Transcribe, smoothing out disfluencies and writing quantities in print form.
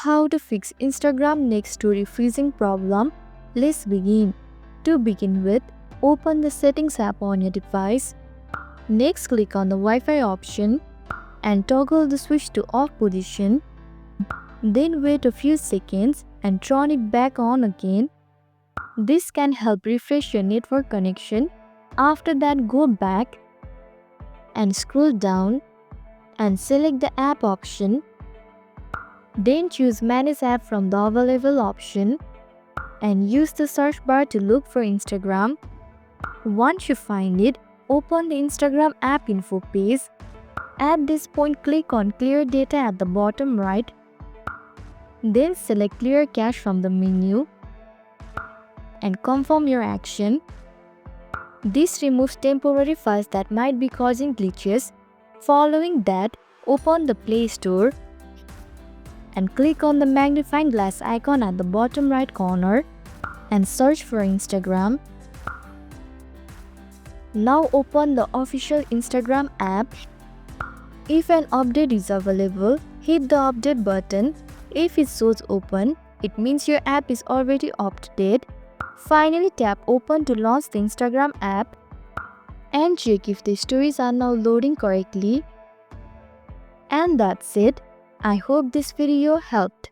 how to fix Instagram next story freezing problem. Let's begin. To begin with, open the Settings app on your device. Next, click on the Wi-Fi option and toggle the switch to off position. Then wait a few seconds and turn it back on again. This can help refresh your network connection. After that, go back and scroll down and select the app option. Then choose Manage App from the available option and use the search bar to look for Instagram. Once you find it, open the Instagram app info page. At this point, click on Clear Data at the bottom right. Then select Clear Cache from the menu and confirm your action. This removes temporary files that might be causing glitches. Following that, open the Play Store and click on the magnifying glass icon at the bottom right corner and search for Instagram. Now open the official Instagram app. If an update is available, hit the update button. If it shows open, it means your app is already updated. Finally, tap open to launch the Instagram app and check if the stories are now loading correctly. And that's it. I hope this video helped.